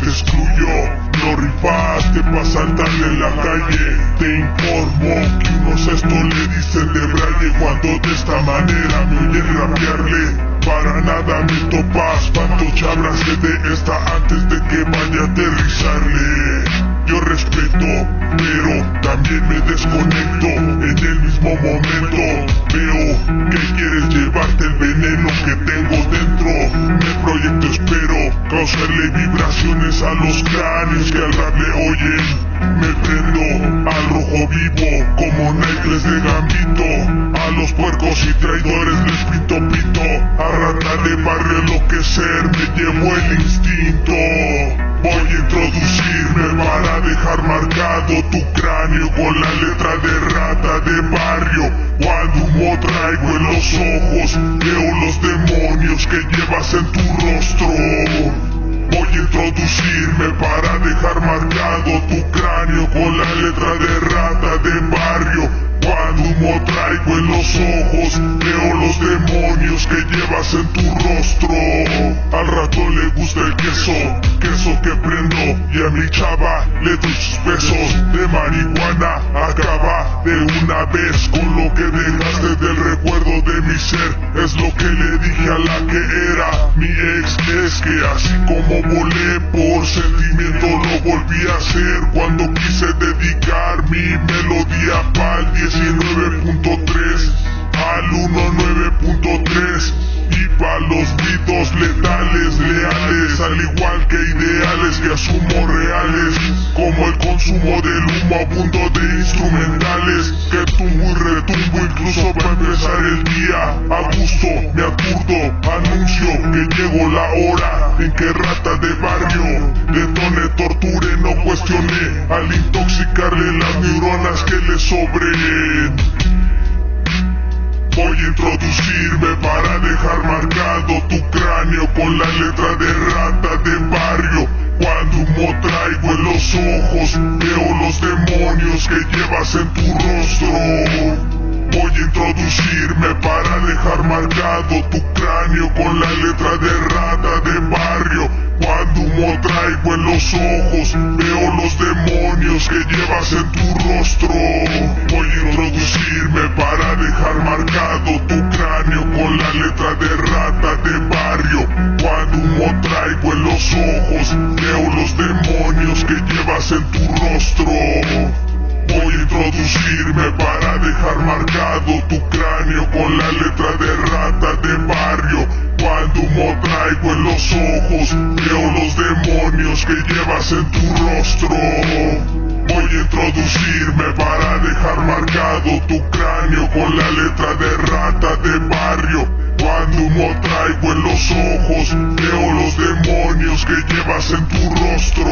te excluyó. No rifaste pa' saltarle en la calle. Te informo que unos esto le dicen de braille, cuando de esta manera me oyen rapearle. Para nada me topas, fantoche, abrase de esta antes de que vaya a aterrizarle. Yo respeto, pero también me desconecto. En el mismo momento veo que quieres llevarte el veneno que tengo dentro. Me proyecto, espero causarle vibraciones a los cráneos que al rap le oyen. Me prendo al rojo vivo como naipes de Gambito. A los puercos y traidores les pinto pito. A rata de barrio enloquecer me llevó el instinto. Voy a introducirme para dejar marcado tu cráneo con la letra de rata de barrio. Cuando humo traigo en los ojos, veo los demonios que llevas en tu rostro. Voy a introducirme para dejar marcado tu cráneo con la letra de rata de barrio. Cuando humo traigo en los ojos, veo los demonios que llevas en tu rostro. Al rato le gusta el queso que prendo, y a mi chava le doy sus besos de marihuana. Acaba de una vez con lo que dejaste del recuerdo de mi ser. Es lo que le dije a la que era mi ex, es que así como volé por sentimiento lo volví a hacer cuando quise dedicar mi melodía pa'l 19.3 al 19.3 y pa' los gritos letales, leales, al igual que ideales que asumo reales, como el consumo del humo abundo de instrumentales que tumbo y retumbo incluso para empezar el día. A gusto me aturdo, anuncio que llegó la hora en que rata de barrio detone, torture, no cuestione al intoxicarle las neuronas que le sobren. Voy a introducirme para dejar marcado tu cráneo con la letra de rata de barrio. Cuando humo traigo en los ojos, veo los demonios que llevas en tu rostro. Voy a introducirme para dejar marcado tu cráneo con la letra de rata de barrio. Cuando humo traigo en los ojos, veo los demonios que llevas en tu rostro. Voy a introducirme para dejar marcado tu cráneo con la letra de rata de barrio. Cuando humo traigo en los ojos, veo los demonios que llevas en tu rostro. Voy a introducirme para dejar marcado tu cráneo con la letra de rata de barrio. Cuando humo traigo en los ojos, veo los demonios que llevas en tu rostro. Voy a introducirme para dejar marcado tu cráneo con la letra de rata de barrio. Cuando humo traigo en los ojos, veo los demonios que llevas en tu rostro.